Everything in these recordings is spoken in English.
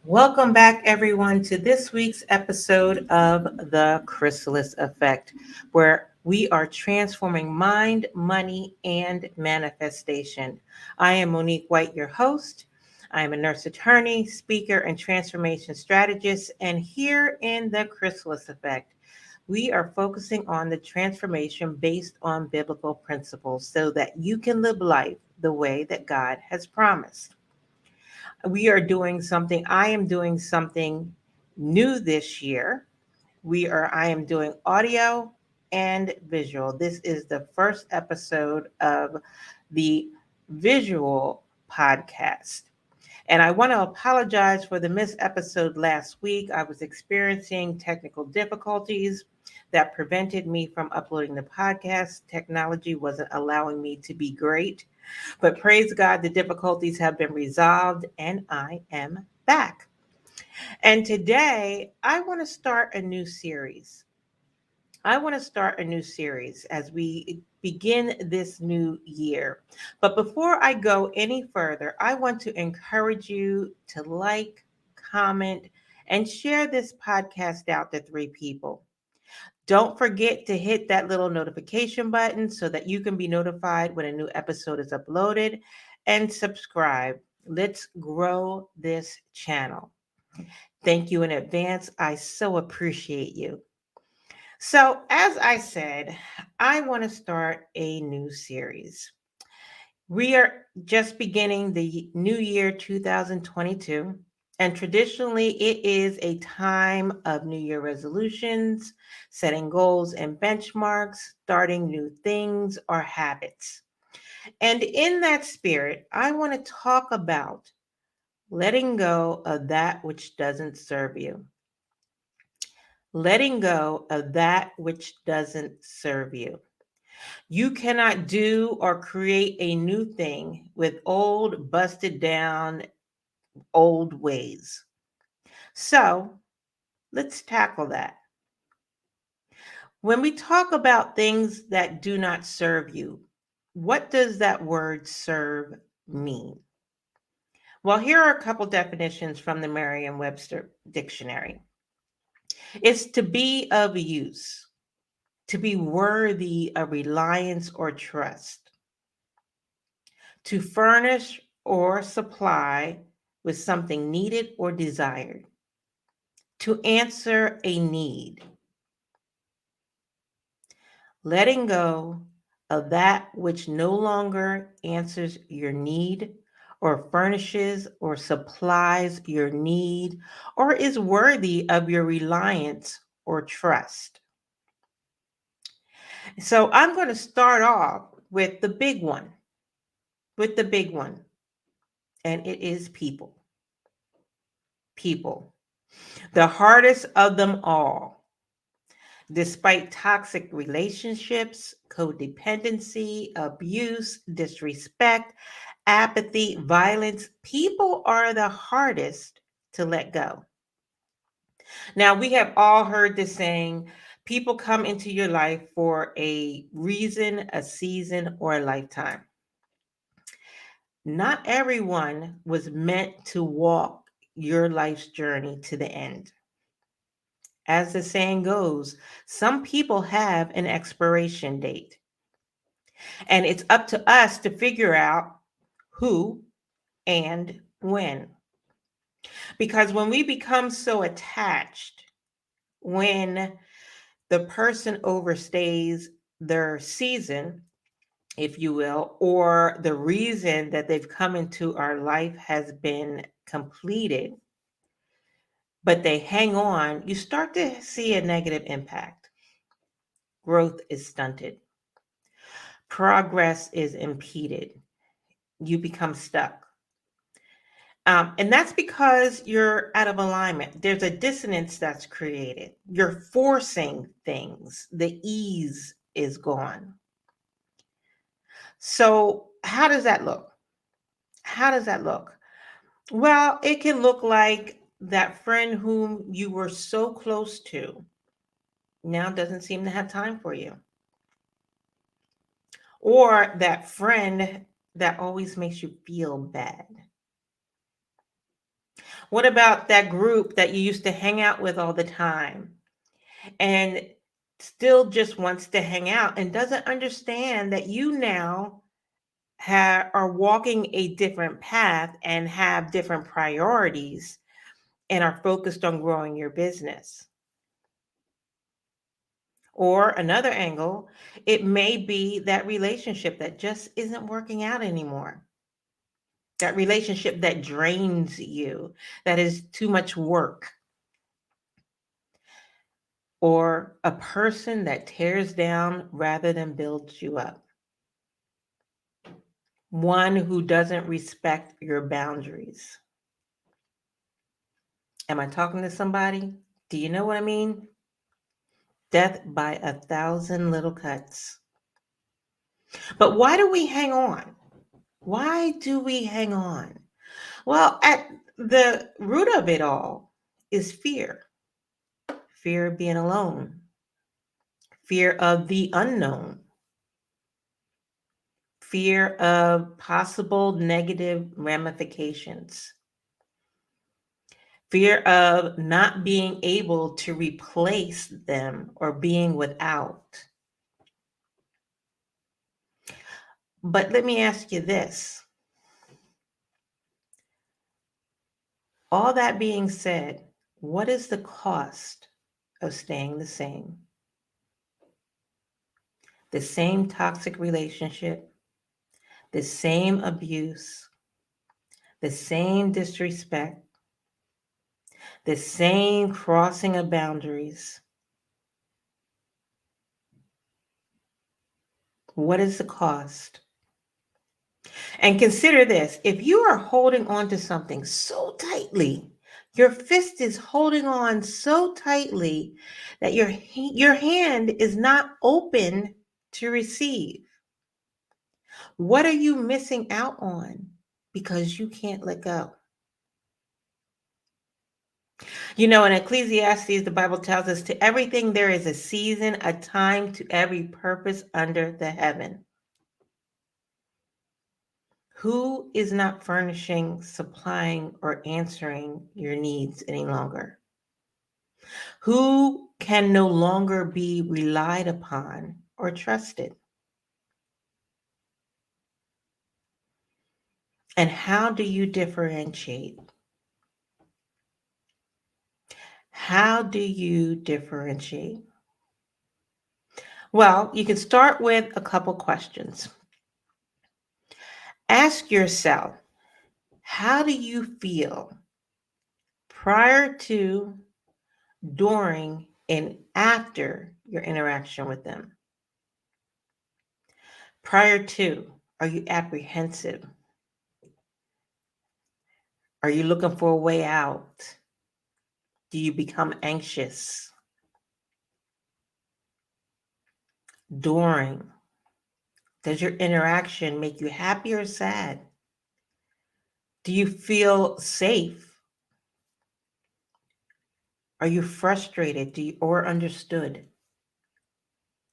Welcome back, everyone, to this week's episode of The Chrysalis Effect, where we are transforming mind, money, and manifestation. I am Monique White, your host. I am a nurse attorney, speaker, and transformation strategist. And here in The Chrysalis Effect, we are focusing on the transformation based on biblical principles so that you can live life the way that God has promised. I am doing something new this year. I am doing audio and visual. This is the first episode of the visual podcast. And I want to apologize for the missed episode last week. I was experiencing technical difficulties that prevented me from uploading the podcast. Technology wasn't allowing me to be great. But praise God, the difficulties have been resolved and I am back. And today I want to start a new series. As we begin this new year. But before I go any further, I want to encourage you to like, comment, and share this podcast out to three people. Don't forget to hit that little notification button so that you can be notified when a new episode is uploaded and subscribe. Let's grow this channel. Thank you in advance. I so appreciate you. So, as I said, I want to start a new series. We are just beginning the new year 2022, and traditionally it is a time of New Year resolutions, setting goals and benchmarks, starting new things or habits. And in that spirit, I want to talk about letting go of that which doesn't serve you. Letting go of that which doesn't serve you. You cannot do or create a new thing with old, busted down, old ways. So let's tackle that. When we talk about things that do not serve you, what does that word serve mean? Well, here are a couple definitions from the Merriam Webster Dictionary. It's to be of use, to be worthy of reliance or trust, to furnish or supply with something needed or desired, to answer a need, letting go of that which no longer answers your need or furnishes or supplies your need or is worthy of your reliance or trust. So I'm going to start off with the big one, and it is people. People, the hardest of them all. Despite toxic relationships, codependency, abuse, disrespect, apathy, violence, people are the hardest to let go. Now, we have all heard this saying people come into your life for a reason, a season, or a lifetime. Not everyone was meant to walk your life's journey to the end. As the saying goes, some people have an expiration date, and it's up to us to figure out who and when. Because when we become so attached, when the person overstays their season, if you will, or the reason that they've come into our life has been completed, but they hang on, you start to see a negative impact. Growth is stunted, progress is impeded, you become stuck. And that's because you're out of alignment. There's a dissonance that's created. You're forcing things, the ease is gone. So, how does that look? How does that look? Well, it can look like that friend whom you were so close to now doesn't seem to have time for you. Or that friend that always makes you feel bad. What about that group that you used to hang out with all the time and still just wants to hang out and doesn't understand that you now are walking a different path and have different priorities and are focused on growing your business? Or another angle, it may be that relationship that just isn't working out anymore. That relationship that drains you, that is too much work, or a person that tears down rather than builds you up. One who doesn't respect your boundaries. Am I talking to somebody? Do you know what I mean? Death by 1,000 little cuts. But why do we hang on? Why do we hang on? Well, at the root of it all is fear. Fear of being alone, fear of the unknown, fear of possible negative ramifications, fear of not being able to replace them or being without. But let me ask you this. All that being said, what is the cost of staying the same? The same toxic relationship, the same abuse, the same disrespect, the same crossing of boundaries. What is the cost? And consider this, if you are holding on to something so tightly, your fist is holding on so tightly that your hand is not open to receive. What are you missing out on because you can't let go? You know, in Ecclesiastes, the Bible tells us to everything there is a season, a time to every purpose under the heaven. Who is not furnishing, supplying, or answering your needs any longer? Who can no longer be relied upon or trusted? And how do you differentiate? How do you differentiate? Well, you can start with a couple questions. Ask yourself, how do you feel prior to, during, and after your interaction with them? Prior to, are you apprehensive? Are you looking for a way out? Do you become anxious? During, does your interaction make you happy or sad? Do you feel safe? Are you frustrated or understood?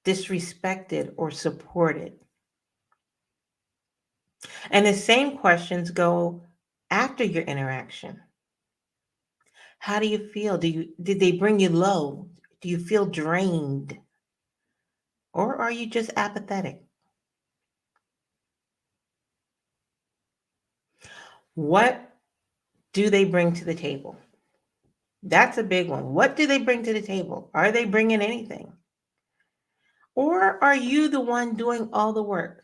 Disrespected or supported? And the same questions go after your interaction. How do you feel? Did they bring you low? Do you feel drained? Or are you just apathetic? What do they bring to the table? That's a big one. What do they bring to the table? Are they bringing anything? Or are you the one doing all the work?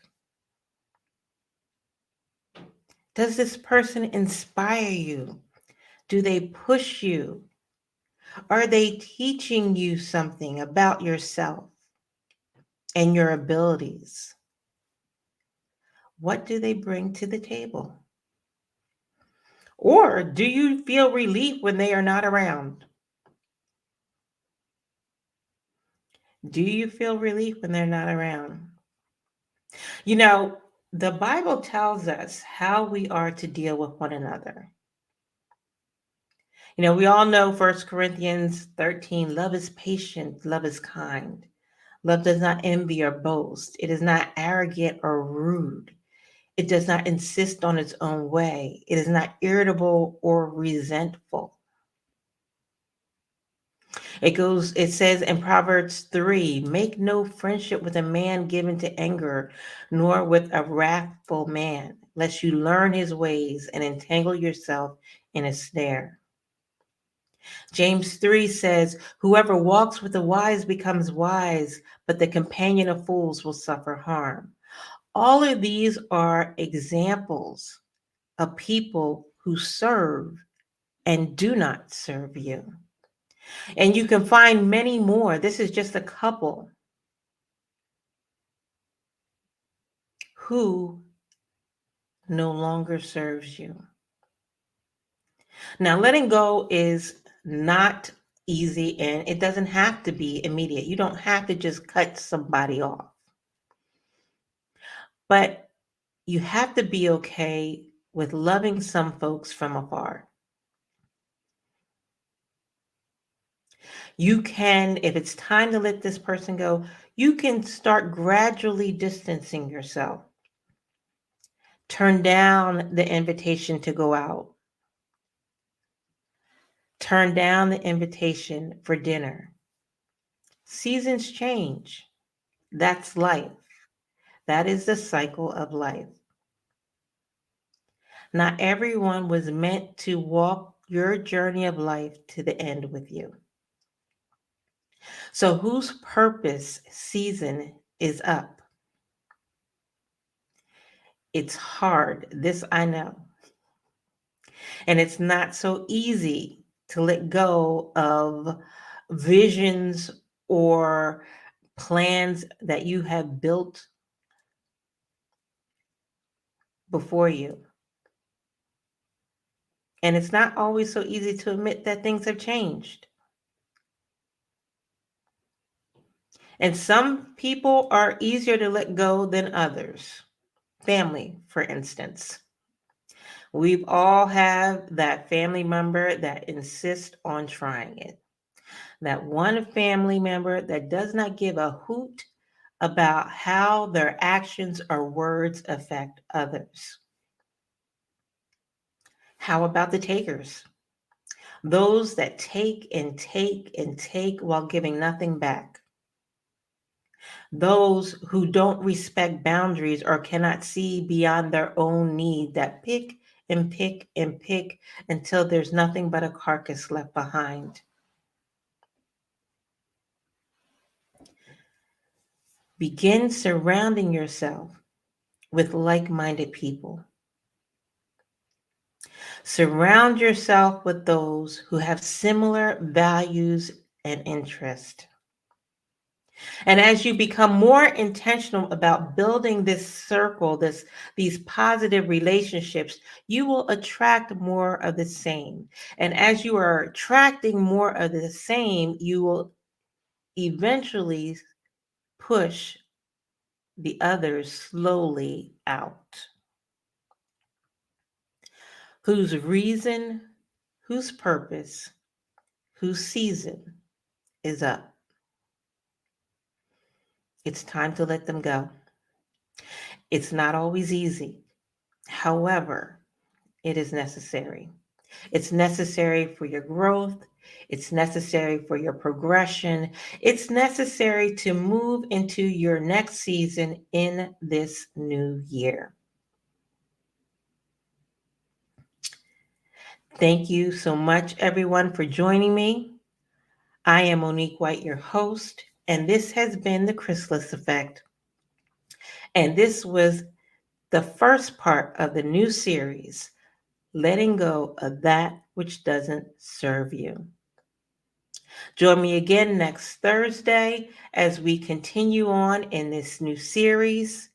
Does this person inspire you? Do they push you? Are they teaching you something about yourself and your abilities? What do they bring to the table? Or do you feel relief when they are not around? Do you feel relief when they're not around? You know, the Bible tells us how we are to deal with one another. You know, we all know 1 Corinthians 13, love is patient, love is kind. Love does not envy or boast. It is not arrogant or rude. It does not insist on its own way. It is not irritable or resentful. It says in Proverbs 3, make no friendship with a man given to anger, nor with a wrathful man, lest you learn his ways and entangle yourself in a snare. James 3 says, whoever walks with the wise becomes wise, but the companion of fools will suffer harm. All of these are examples of people who serve and do not serve you. And you can find many more. This is just a couple who no longer serves you. Now, letting go is not easy and it doesn't have to be immediate. You don't have to just cut somebody off. But you have to be okay with loving some folks from afar. You can, if it's time to let this person go, you can start gradually distancing yourself. Turn down the invitation to go out. Turn down the invitation for dinner. Seasons change. That's life. That is the cycle of life. Not everyone was meant to walk your journey of life to the end with you. So, whose purpose season is up? It's hard. This I know. And it's not so easy to let go of visions or plans that you have built before you. And it's not always so easy to admit that things have changed. And some people are easier to let go than others. Family, for instance. We've all have that family member that insists on trying it. That one family member that does not give a hoot about how their actions or words affect others. How about the takers? Those that take and take and take while giving nothing back. Those who don't respect boundaries or cannot see beyond their own need, that pick and pick and pick until there's nothing but a carcass left behind. Begin surrounding yourself with like-minded people. Surround yourself with those who have similar values and interests. And as you become more intentional about building this circle, these positive relationships, you will attract more of the same. And as you are attracting more of the same, you will eventually push the others slowly out. Whose reason, whose purpose, whose season is up. It's time to let them go. It's not always easy. However, it is necessary. It's necessary for your growth. It's necessary for your progression. It's necessary to move into your next season in this new year. Thank you so much, everyone, for joining me. I am Monique White, your host, and this has been the Chrysalis Effect. And this was the first part of the new series, letting go of that which doesn't serve you. Join me again next Thursday as we continue on in this new series.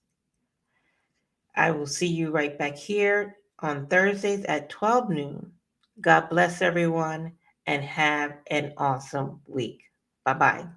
I will see you right back here on Thursdays at 12 noon. God bless everyone and have an awesome week. Bye-bye.